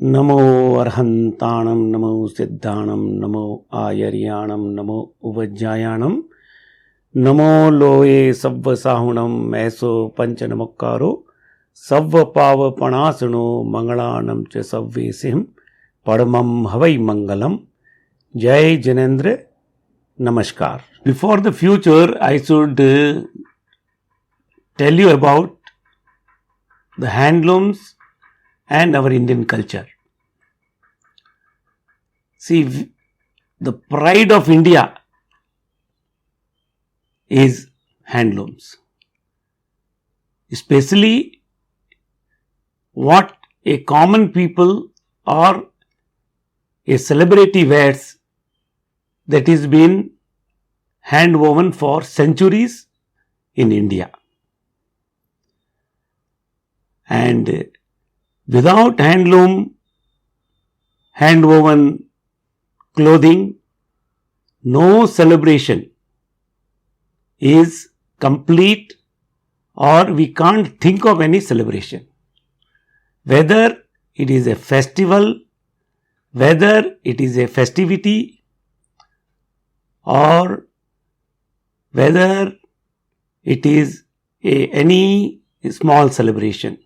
नमो अर्हंताणं नमो सिद्धाणं नमो आयर्याणं नमो उपज्जायाणं नमो लोये सव्वसाहुणं ऐसो पंचनमक्कारो सव्वपावपणासनो मंगलानं च सव्वेसिं परमं हवै मंगलम. जय Jinendra. Namaskar. Before the future, I should tell you about the handlooms and our Indian culture. See, the pride of India is handlooms. Especially what a common people or a celebrity wears, that is been hand woven for centuries in India. And without handloom, hand woven clothing, no celebration is complete, or we can't think of any celebration. Whether it is a festival, whether it is a festivity, or whether it is any small celebration.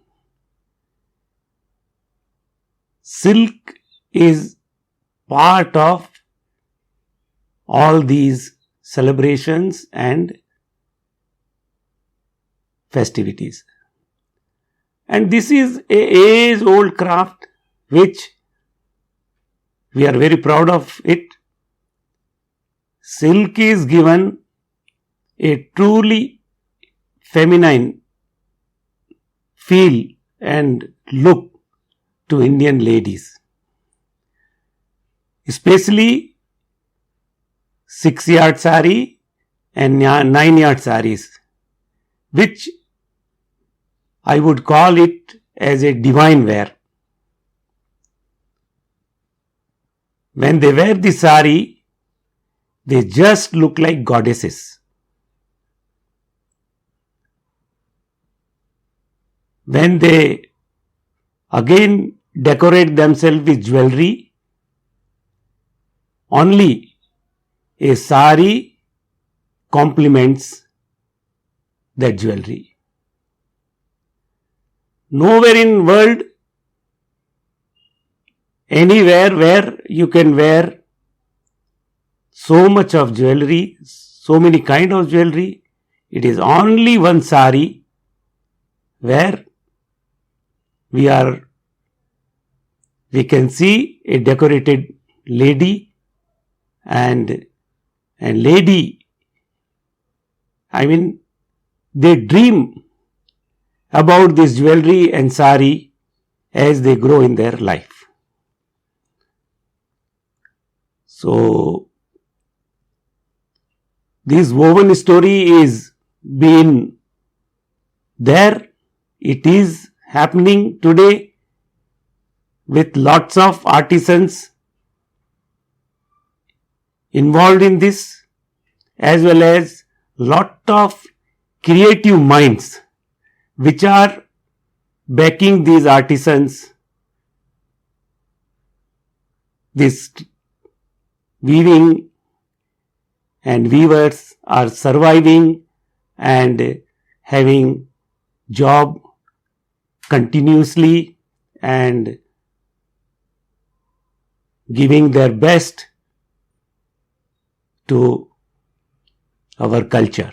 Silk is part of all these celebrations and festivities. And this is a age-old craft which we are very proud of it. Silk is given a truly feminine feel and look to Indian ladies, especially 6-yard sari and 9-yard saris, which I would call it as a divine wear. When they wear the sari, they just look like goddesses. When they again decorate themselves with jewelry, only a sari complements that jewelry. Nowhere in world, anywhere where you can wear so much of jewelry, so many kind of jewelry, it is only one sari where we can see a decorated lady and lady, they dream about this jewelry and sari as they grow in their life. So this woven story is been there. It is happening today with lots of artisans involved in this, as well as lot of creative minds which are backing these artisans. This weaving and weavers are surviving and having job continuously and giving their best to our culture.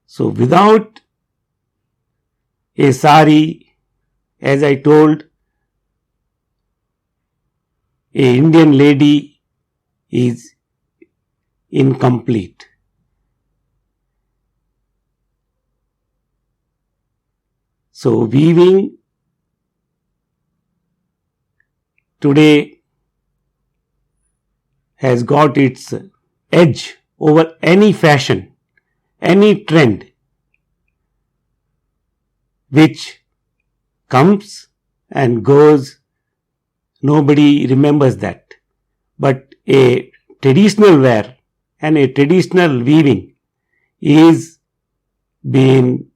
So without a sari, as I told, a Indian lady is incomplete. So weaving today has got its edge over any fashion, any trend which comes and goes. Nobody remembers that. But a traditional wear and a traditional weaving is being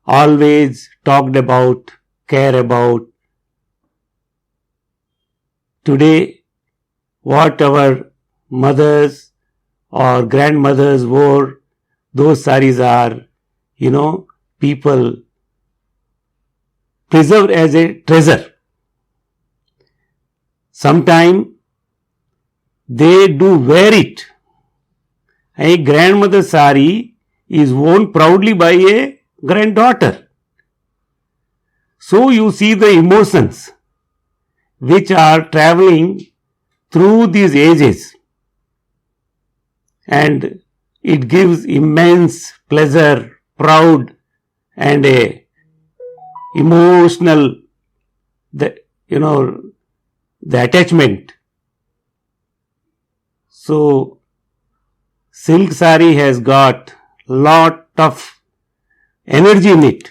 always talked about, care about. Today, what our mothers or grandmothers wore, those saris are, people preserved as a treasure. Sometime they do wear it. A grandmother sari is worn proudly by a granddaughter. So you see the emotions which are traveling through these ages, and it gives immense pleasure, proud, and a emotional, the attachment. So silk sari has got lot of energy in it.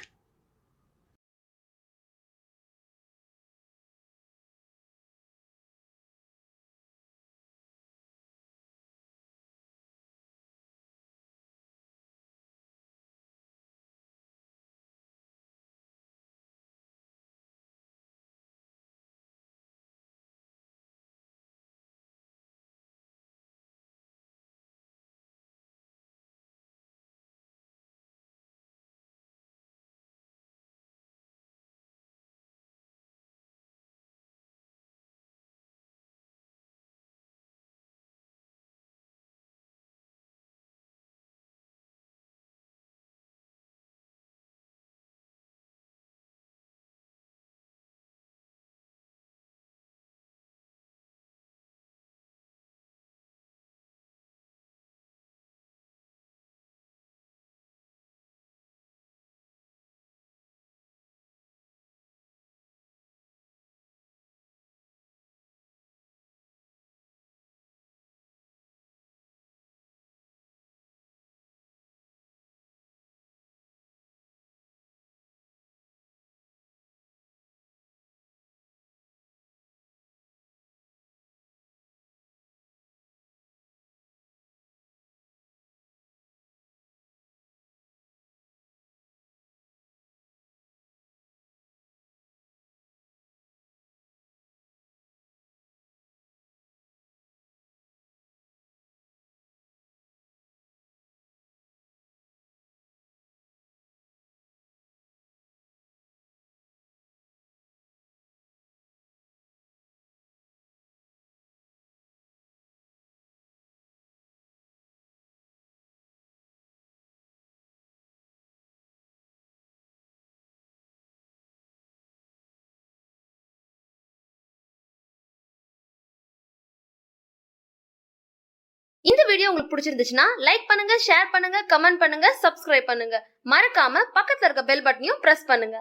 இந்த video உங்களுக்கு பிடிச்சிருந்துச்சுன்னா like பண்ணுங்க, share பண்ணுங்க, comment பண்ணுங்க, subscribe பண்ணுங்க. மறக்காம பக்கத்துல இருக்க பெல் பட்டனையும் பிரஸ் பண்ணுங்க.